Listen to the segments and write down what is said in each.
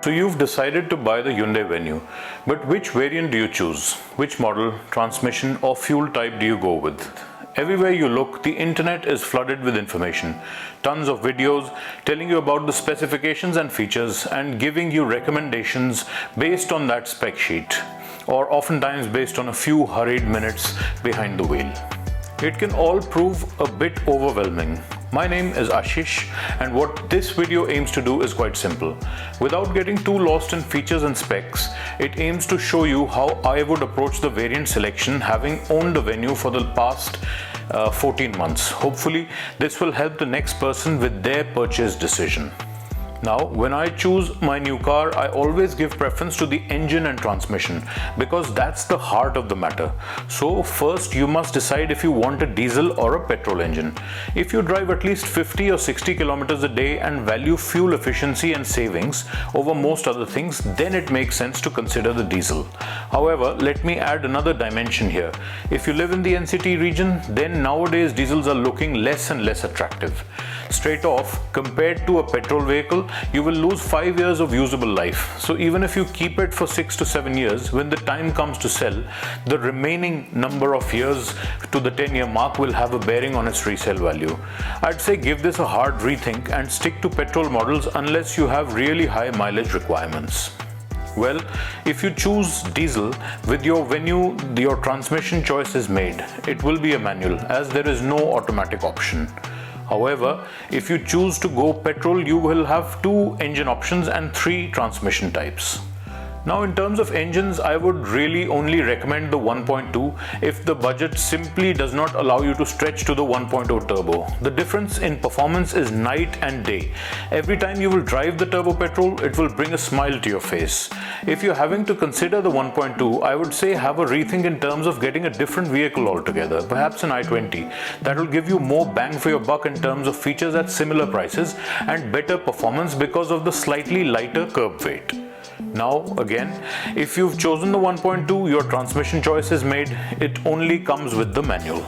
So you've decided to buy the Hyundai Venue, but which variant do you choose? Which model, transmission or fuel type do you go with? Everywhere you look, the internet is flooded with information. Tons of videos telling you about the specifications and features and giving you recommendations based on that spec sheet, or oftentimes based on a few hurried minutes behind the wheel. It can all prove a bit overwhelming. My name is Ashish, and what this video aims to do is quite simple. Without getting too lost in features and specs, it aims to show you how I would approach the variant selection having owned the Venue for the past 14 months. Hopefully, this will help the next person with their purchase decision. Now, when I choose my new car, I always give preference to the engine and transmission because that's the heart of the matter. So first you must decide if you want a diesel or a petrol engine. If you drive at least 50 or 60 kilometers a day and value fuel efficiency and savings over most other things, then it makes sense to consider the diesel. However, let me add another dimension here. If you live in the NCT region, then nowadays diesels are looking less and less attractive. Straight off, compared to a petrol vehicle, you will lose 5 years of usable life. So even if you keep it for 6 to 7 years, when the time comes to sell, the remaining number of years to the 10-year mark will have a bearing on its resale value. I'd say give this a hard rethink and stick to petrol models unless you have really high mileage requirements. Well, if you choose diesel, with your Venue, your transmission choice is made. It will be a manual as there is no automatic option. However, if you choose to go petrol, you will have 2 engine options and 3 transmission types. Now, in terms of engines, I would really only recommend the 1.2 if the budget simply does not allow you to stretch to the 1.0 turbo. The difference in performance is night and day. Every time you will drive the turbo petrol, it will bring a smile to your face. If you're having to consider the 1.2, I would say have a rethink in terms of getting a different vehicle altogether, perhaps an i20. That will give you more bang for your buck in terms of features at similar prices and better performance because of the slightly lighter curb weight. Now again, if you've chosen the 1.2, your transmission choice is made. It only comes with the manual.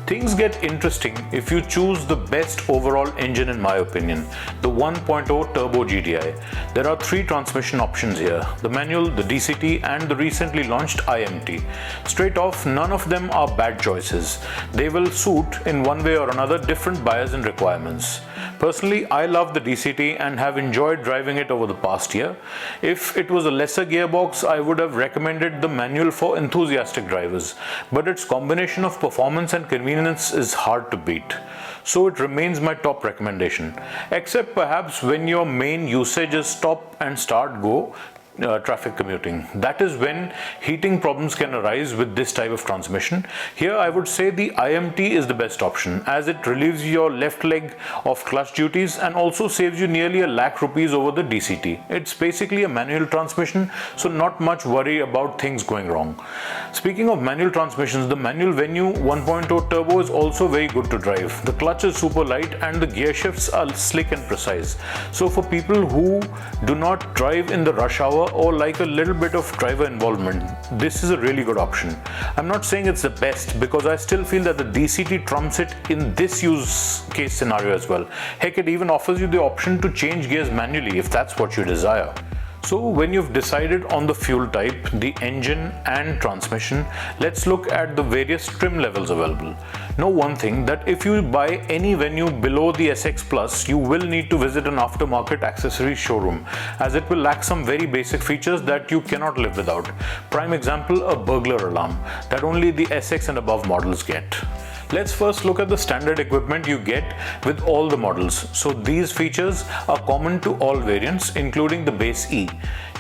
Things get interesting if you choose the best overall engine in my opinion, the 1.0 Turbo GDI. There are 3 transmission options here, the manual, the DCT and the recently launched IMT. Straight off, none of them are bad choices. They will suit in one way or another different buyers and requirements. Personally, I love the DCT and have enjoyed driving it over the past year. If it was a lesser gearbox, I would have recommended the manual for enthusiastic drivers, but its combination of performance and convenience is hard to beat. So it remains my top recommendation, except perhaps when your main usage is stop and start go traffic commuting. That is when heating problems can arise with this type of transmission. Here I would say the IMT is the best option as it relieves your left leg of clutch duties and also saves you nearly £1 lakh over the DCT. It's basically a manual transmission, so not much worry about things going wrong. Speaking of manual transmissions, the manual Venue 1.0 Turbo is also very good to drive. The clutch is super light and the gear shifts are slick and precise. So for people who do not drive in the rush hour or like a little bit of driver involvement, this is a really good option. I'm not saying it's the best because I still feel that the DCT trumps it in this use case scenario as well. Heck, it even offers you the option to change gears manually if that's what you desire. So when you've decided on the fuel type, the engine and transmission, let's look at the various trim levels available. Know one thing, that if you buy any Venue below the SX Plus, you will need to visit an aftermarket accessories showroom as it will lack some very basic features that you cannot live without. Prime example, a burglar alarm that only the SX and above models get. Let's first look at the standard equipment you get with all the models. So these features are common to all variants, including the base E.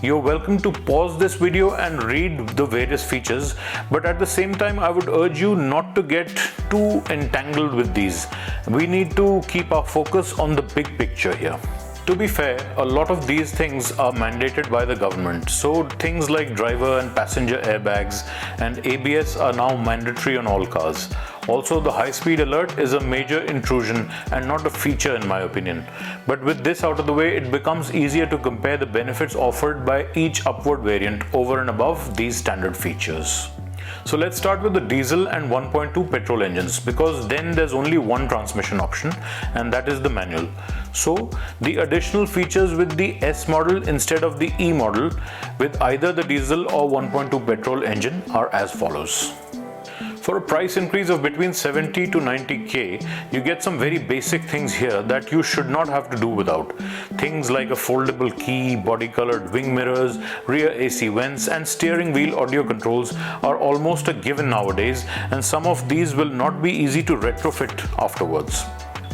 You're welcome to pause this video and read the various features, but at the same time I would urge you not to get too entangled with these. We need to keep our focus on the big picture here. To be fair, a lot of these things are mandated by the government, so things like driver and passenger airbags and ABS are now mandatory on all cars. Also, the high-speed alert is a major intrusion and not a feature in my opinion. But with this out of the way, it becomes easier to compare the benefits offered by each upward variant over and above these standard features. So let's start with the diesel and 1.2 petrol engines, because then there's only one transmission option, and that is the manual. So the additional features with the S model instead of the E model with either the diesel or 1.2 petrol engine are as follows. For a price increase of between 70 to 90k, you get some very basic things here that you should not have to do without. Things like a foldable key, body-colored wing mirrors, rear AC vents, and steering wheel audio controls are almost a given nowadays, and some of these will not be easy to retrofit afterwards.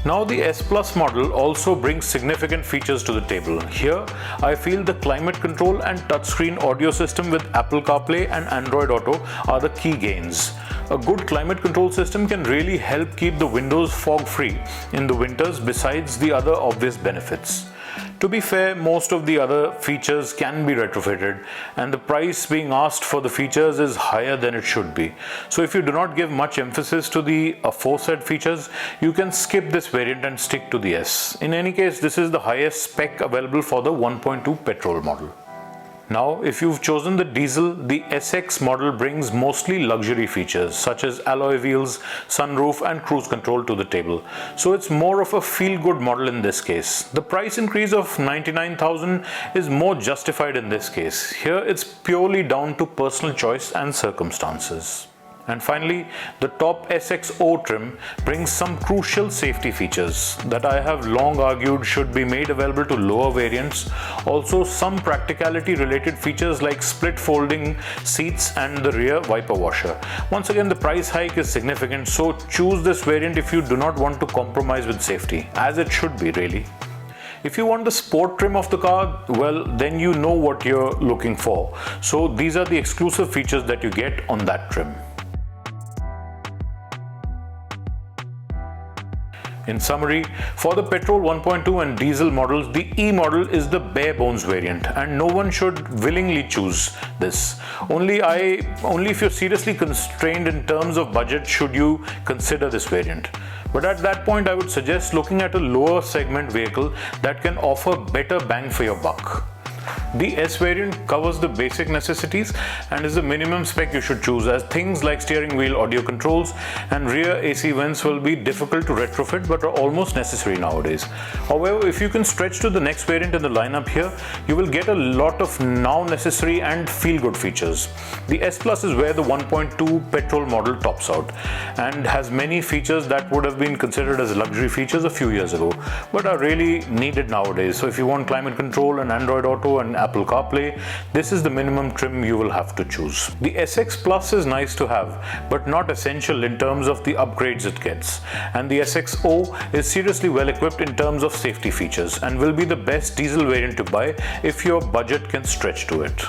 Now the S Plus model also brings significant features to the table. Here, I feel the climate control and touchscreen audio system with Apple CarPlay and Android Auto are the key gains. A good climate control system can really help keep the windows fog-free in the winters, besides the other obvious benefits. To be fair, most of the other features can be retrofitted, and the price being asked for the features is higher than it should be. So if you do not give much emphasis to the aforesaid features, you can skip this variant and stick to the S. In any case, this is the highest spec available for the 1.2 petrol model. Now, if you've chosen the diesel, the SX model brings mostly luxury features such as alloy wheels, sunroof and cruise control to the table. So it's more of a feel-good model in this case. The price increase of 99,000 is more justified in this case. Here it's purely down to personal choice and circumstances. And finally, the top SXO trim brings some crucial safety features that I have long argued should be made available to lower variants. Also, some practicality related features like split folding seats and the rear wiper washer. Once again, the price hike is significant, so choose this variant if you do not want to compromise with safety, as it should be really. If you want the sport trim of the car, well, then you know what you're looking for. So these are the exclusive features that you get on that trim. In summary, for the petrol 1.2 and diesel models, the E model is the bare bones variant, and no one should willingly choose this. Only if you're seriously constrained in terms of budget should you consider this variant. But at that point, I would suggest looking at a lower segment vehicle that can offer better bang for your buck. The S variant covers the basic necessities and is the minimum spec you should choose, as things like steering wheel audio controls and rear AC vents will be difficult to retrofit but are almost necessary nowadays. However, if you can stretch to the next variant in the lineup here, you will get a lot of now necessary and feel-good features. The S Plus is where the 1.2 petrol model tops out and has many features that would have been considered as luxury features a few years ago but are really needed nowadays. So if you want climate control and Android Auto and Apple CarPlay, this is the minimum trim you will have to choose. The SX Plus is nice to have, but not essential in terms of the upgrades it gets. And the SXO is seriously well equipped in terms of safety features and will be the best diesel variant to buy if your budget can stretch to it.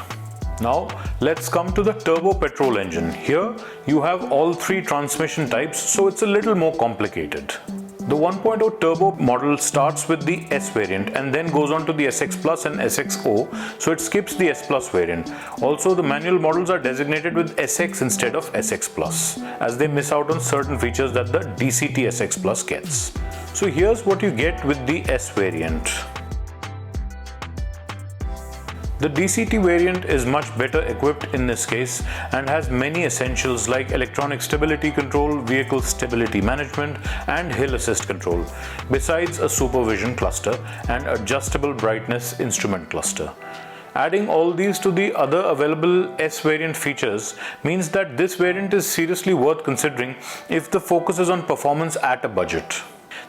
Now let's come to the turbo petrol engine. Here you have all three transmission types, so it's a little more complicated. The 1.0 turbo model starts with the S variant and then goes on to the SX Plus and SXO, so it skips the S Plus variant. Also, the manual models are designated with SX instead of SX Plus, as they miss out on certain features that the DCT SX Plus gets. So here's what you get with the S variant. The DCT variant is much better equipped in this case and has many essentials like electronic stability control, vehicle stability management and hill assist control, besides a supervision cluster and adjustable brightness instrument cluster. Adding all these to the other available S variant features means that this variant is seriously worth considering if the focus is on performance at a budget.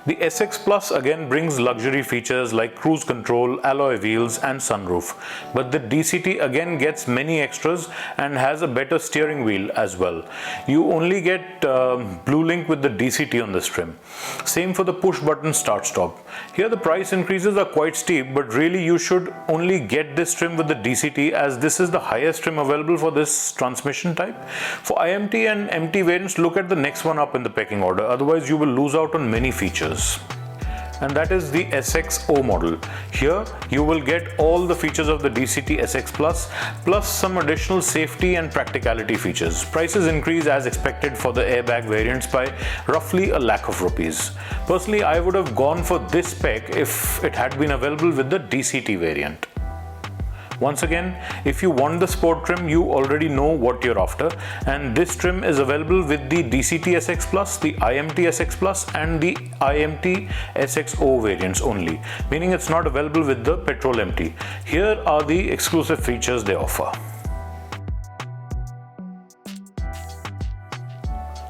The SX Plus again brings luxury features like cruise control, alloy wheels and sunroof, but the DCT again gets many extras and has a better steering wheel as well. You only get Blue Link with the DCT on this trim. Same for the push button start stop. Here the price increases are quite steep, but really you should only get this trim with the DCT, as this is the highest trim available for this transmission type. For IMT and MT variants, look at the next one up in the pecking order, otherwise you will lose out on many features. And that is the SXO model. Here you will get all the features of the DCT SX plus some additional safety and practicality features. Prices increase as expected for the airbag variants by roughly a lakh of rupees. Personally, I would have gone for this spec if it had been available with the DCT variant. Once again, if you want the sport trim, you already know what you're after, and this trim is available with the DCT SX Plus, the IMT SX Plus and the IMT SXO variants only, meaning it's not available with the Petrol MT. Here are the exclusive features they offer.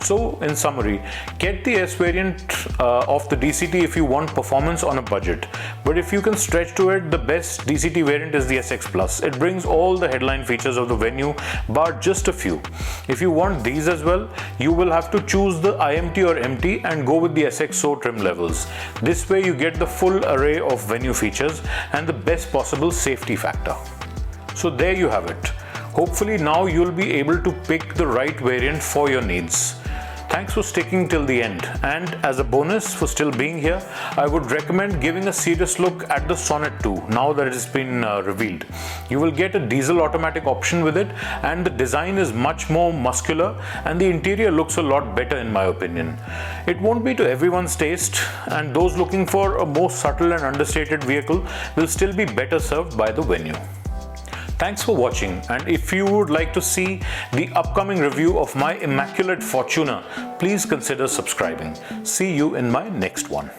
So in summary, get the S variant of the DCT if you want performance on a budget. But if you can stretch to it, the best DCT variant is the SX Plus. It brings all the headline features of the Venue, bar just a few. If you want these as well, you will have to choose the IMT or MT and go with the SXO trim levels. This way you get the full array of Venue features and the best possible safety factor. So there you have it. Hopefully now you'll be able to pick the right variant for your needs. Thanks for sticking till the end, and as a bonus for still being here, I would recommend giving a serious look at the Sonet 2 now that it has been revealed. You will get a diesel automatic option with it, and the design is much more muscular and the interior looks a lot better in my opinion. It won't be to everyone's taste, and those looking for a more subtle and understated vehicle will still be better served by the Venue. Thanks for watching, and if you would like to see the upcoming review of my immaculate Fortuner, please consider subscribing. See you in my next one.